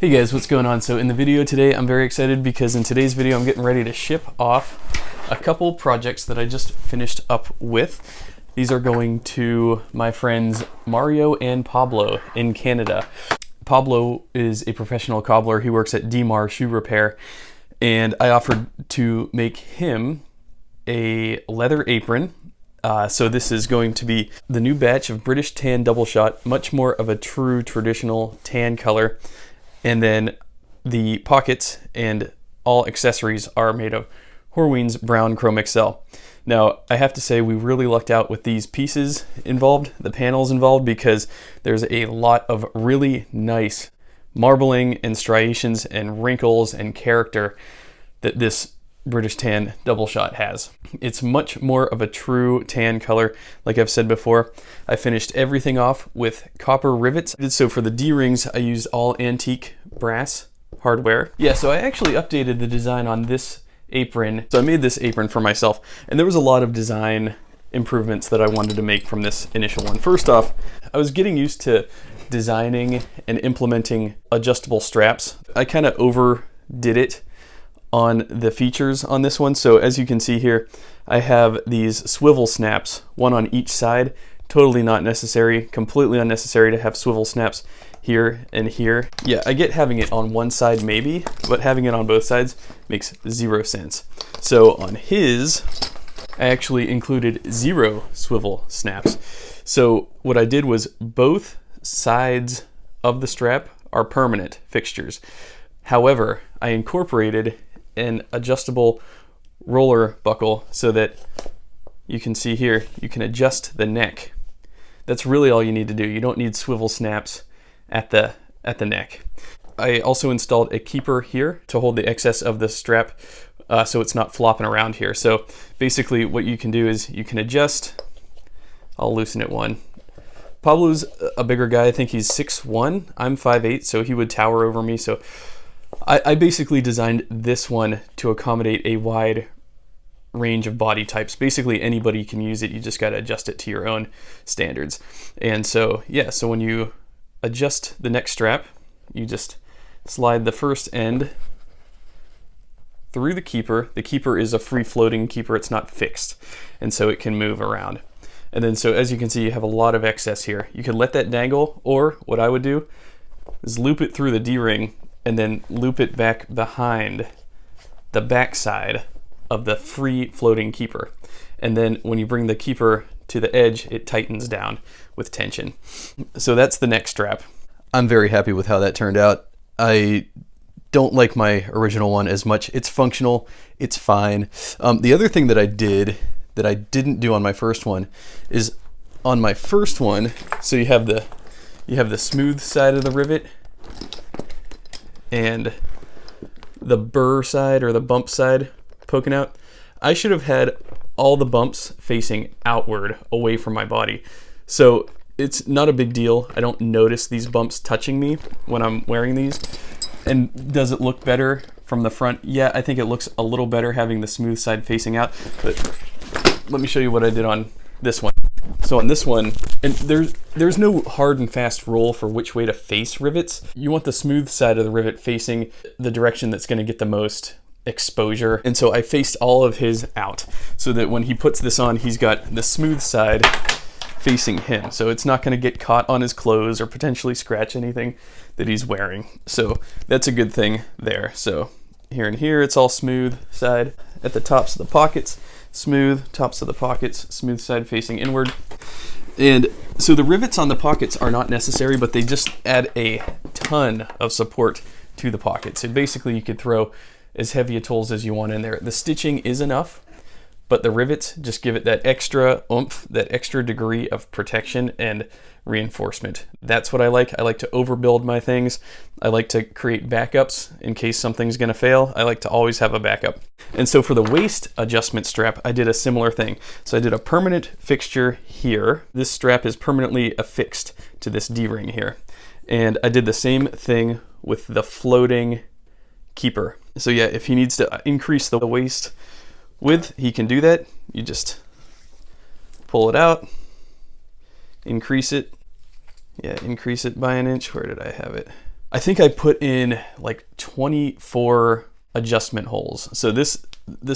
Hey guys, what's going on? So in the video today, I'm very excited because in today's video, I'm getting ready to ship off a couple projects that I just finished up with. These are going to my friends Mario and Pablo in Canada. Pablo is a professional cobbler. He works at DMAR Shoe Repair, and I offered to make him a leather apron. So this is going to be the new batch of British tan double shot, much more of a true traditional tan color. And then the pockets and all accessories are made of Horween's Brown Chrome XL. Now, I have to say we really lucked out with these pieces involved, the panels involved, because there's a lot of really nice marbling and striations and wrinkles and character that this British tan double shot has. It's much more of a true tan color. Like I've said before, I finished everything off with copper rivets. So for the D-rings, I used all antique brass hardware. Yeah, so I actually updated the design on this apron. So I made this apron for myself, and there was a lot of design improvements that I wanted to make from this initial one. First off, I was getting used to designing and implementing adjustable straps. I kind of overdid it on the features on this one. So as you can see here, I have these swivel snaps, one on each side. Totally not necessary, completely unnecessary to have swivel snaps here and here. Yeah, I get having it on one side maybe, but having it on both sides makes zero sense. So on his, I actually included 0 swivel snaps. So what I did was both sides of the strap are permanent fixtures. However, I incorporated an adjustable roller buckle so that you can see here, you can adjust the neck. That's really all you need to do. You don't need swivel snaps at the neck. I also installed a keeper here to hold the excess of the strap so it's not flopping around here. So basically what you can do is you can adjust. I'll loosen it one. Pablo's a bigger guy. I think he's 6'1". I'm 5'8", so he would tower over me. So I basically designed this one to accommodate a wide range of body types. Basically anybody can use it, you just got to adjust it to your own standards. And so yeah, so when you adjust the neck strap, you just slide the first end through the keeper. The keeper is a free floating keeper, it's not fixed, and so it can move around. And then so as you can see, you have a lot of excess here. You can let that dangle, or what I would do is loop it through the D-ring and then loop it back behind the back side of the free floating keeper. And then when you bring the keeper to the edge, it tightens down with tension. So that's the neck strap. I'm very happy with how that turned out. I don't like my original one as much. It's functional, it's fine. The other thing that I did that I didn't do on my first one is on my first one, so you have the smooth side of the rivet and the burr side or the bump side poking out. I should have had all the bumps facing outward away from my body. So it's not a big deal. I don't notice these bumps touching me when I'm wearing these. And does it look better from the front? Yeah, I think it looks a little better having the smooth side facing out. But let me show you what I did on this one. So on this one, and there's no hard and fast rule for which way to face rivets. You want the smooth side of the rivet facing the direction that's going to get the most exposure. And so I faced all of his out so that when he puts this on, he's got the smooth side facing him. So it's not going to get caught on his clothes or potentially scratch anything that he's wearing. So that's a good thing there. So here and here, it's all smooth side. At the tops of the pockets, smooth, tops of the pockets, smooth side facing inward. And so the rivets on the pockets are not necessary, but they just add a ton of support to the pocket. So basically you could throw as heavy a tools as you want in there. The stitching is enough, but the rivets just give it that extra oomph, that extra degree of protection and reinforcement. That's what I like. I like to overbuild my things. I like to create backups in case something's gonna fail. I like to always have a backup. And so for the waist adjustment strap, I did a similar thing. So I did a permanent fixture here. This strap is permanently affixed to this D-ring here. And I did the same thing with the floating keeper. So yeah, if he needs to increase the waist width, he can do that. You just pull it out, increase it. Yeah, increase it by an inch. Where did I have it? I think I put in like 24 adjustment holes. So this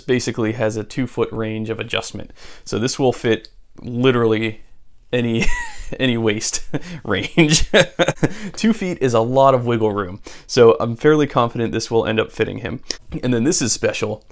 basically has a 2-foot range of adjustment. So this will fit literally any waist range. 2 feet is a lot of wiggle room. So I'm fairly confident this will end up fitting him. And then this is special.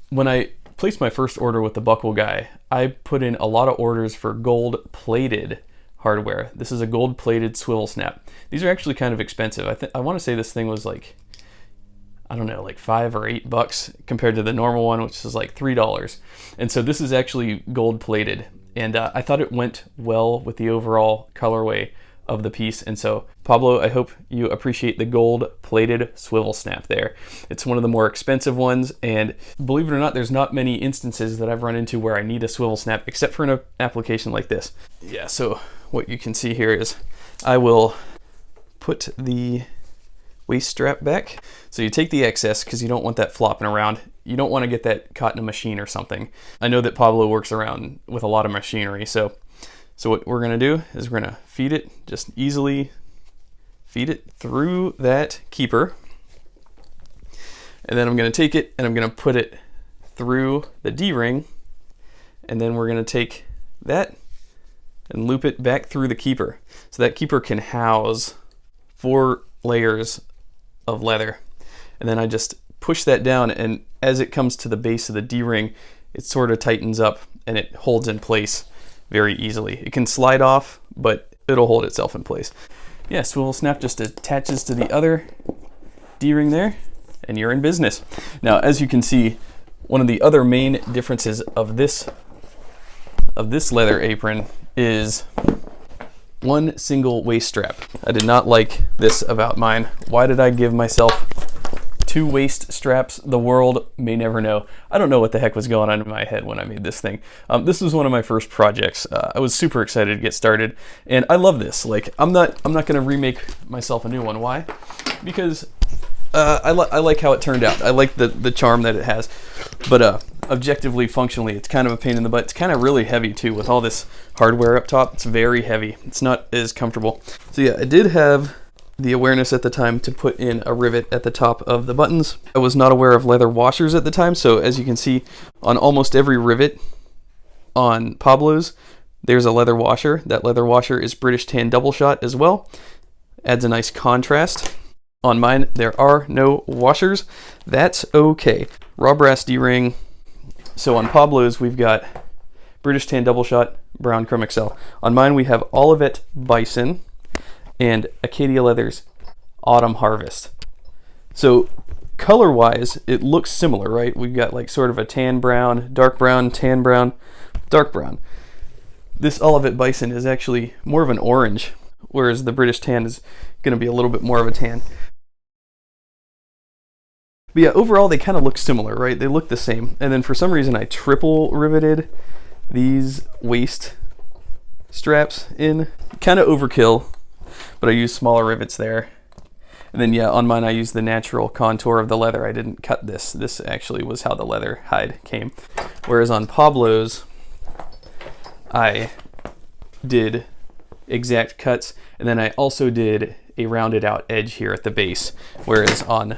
When I placed my first order with the Buckle guy, I put in a lot of orders for gold plated hardware. This is a gold plated swivel snap. These are actually kind of expensive. I want to say this thing was like, I don't know, like $5 or $8 compared to the normal one, which is like $3. And so this is actually gold plated. And I thought it went well with the overall colorway of the piece. And so Pablo, I hope you appreciate the gold plated swivel snap there. It's one of the more expensive ones, and believe it or not, there's not many instances that I've run into where I need a swivel snap except for an application like this. Yeah, so what you can see here is I will put the waist strap back. So you take the excess because you don't want that flopping around. You don't want to get that caught in a machine or something. I know that Pablo works around with a lot of machinery, so what we're gonna do is we're gonna feed it, just easily feed it through that keeper. And then I'm gonna take it and I'm gonna put it through the D-ring, and then we're gonna take that and loop it back through the keeper. So that keeper can house 4 layers of leather. And then I just push that down, and as it comes to the base of the D-ring, it sort of tightens up and it holds in place very easily. It can slide off, but it'll hold itself in place. Yeah, swivel snap just attaches to the other D-ring there, and you're in business. Now, as you can see, one of the other main differences of this leather apron is one single waist strap. I did not like this about mine. Why did I give myself 2 waist straps? The world may never know. I don't know what the heck was going on in my head when I made this thing. This was one of my first projects. I was super excited to get started, and I love this. Like, I'm not gonna remake myself a new one. Why? Because I like how it turned out. I like the charm that it has, but objectively, functionally, it's kind of a pain in the butt. It's kind of really heavy too with all this hardware up top. It's very heavy. It's not as comfortable. So yeah, I did have the awareness at the time to put in a rivet at the top of the buttons. I was not aware of leather washers at the time, so as you can see on almost every rivet on Pablo's, there's a leather washer. That leather washer is British tan double shot as well. Adds a nice contrast. On mine, there are no washers. That's okay. Raw brass D-ring. So on Pablo's, we've got British tan double shot, brown chrome XL. On mine, we have Olivet Bison and Acadia Leather's Autumn Harvest. So color-wise, it looks similar, right? We've got like sort of a tan brown, tan brown, dark brown. This Olivet Bison is actually more of an orange, whereas the British tan is going to be a little bit more of a tan. But yeah, overall they kind of look similar, right? They look the same. And then for some reason I triple riveted these waist straps in. Kind of overkill, but I used smaller rivets there. And then yeah, on mine I used the natural contour of the leather. I didn't cut this. This actually was how the leather hide came. Whereas on Pablo's, I did exact cuts, and then I also did a rounded out edge here at the base. Whereas on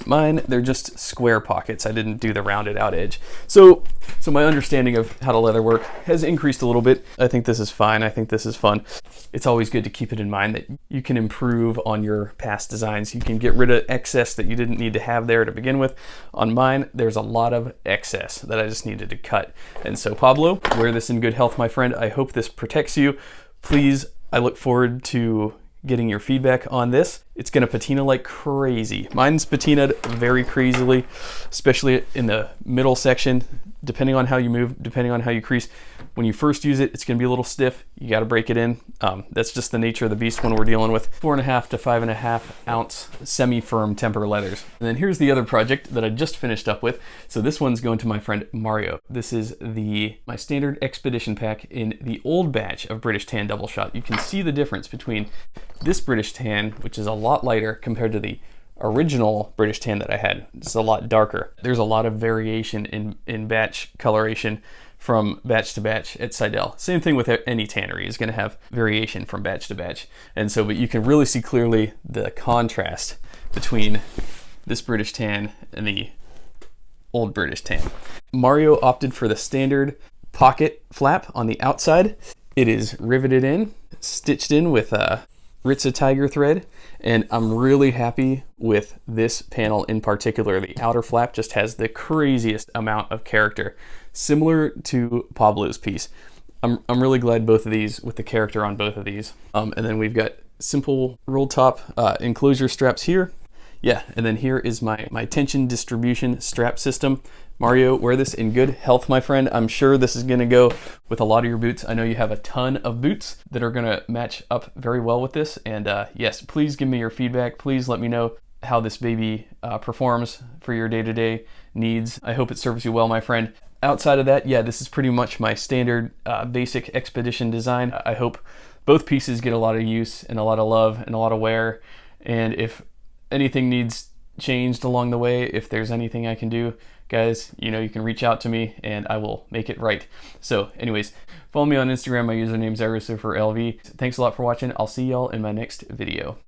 mine, they're just square pockets. I didn't do the rounded out edge. So my understanding of how to leather work has increased a little bit. I think this is fine. I think this is fun. It's always good to keep it in mind that you can improve on your past designs. You can get rid of excess that you didn't need to have there to begin with. On mine, there's a lot of excess that I just needed to cut. And so Pablo, wear this in good health, my friend. I hope this protects you. Please, I look forward to getting your feedback on this. It's gonna patina like crazy. Mine's patinaed very crazily, especially in the middle section. Depending on how you move, depending on how you crease. When you first use it, it's gonna be a little stiff. You gotta break it in. That's just the nature of the beast when we're dealing with 4.5 to 5.5 ounce semi-firm temper leathers. And then here's the other project that I just finished up with. So this one's going to my friend Mario. This is my standard Expedition pack in the old batch of British Tan Double Shot. You can see the difference between this British Tan, which is a lot lighter compared to the original British Tan that I had. It's a lot darker. There's a lot of variation in batch coloration from batch to batch at Seidel. Same thing with any tannery, is going to have variation from batch to batch. And so, but you can really see clearly the contrast between this British tan and the old British tan. Mario opted for the standard pocket flap on the outside. It is riveted in, stitched in with Ritza tiger thread, and I'm really happy with this panel in particular. The outer flap just has the craziest amount of character, similar to Pablo's piece. I'm really glad both of these, with the character on both of these. And then we've got simple roll top enclosure straps here. Yeah, and then here is my tension distribution strap system. Mario, wear this in good health, my friend. I'm sure this is gonna go with a lot of your boots. I know you have a ton of boots that are gonna match up very well with this. And yes, please give me your feedback. Please let me know how this baby performs for your day-to-day needs. I hope it serves you well, my friend. Outside of that, yeah, this is pretty much my standard basic Expedition design. I hope both pieces get a lot of use and a lot of love and a lot of wear. And if anything needs changed along the way, if there's anything I can do, guys, you know, you can reach out to me and I will make it right. So anyways, follow me on Instagram. My username is LV. Thanks a lot for watching. I'll see y'all in my next video.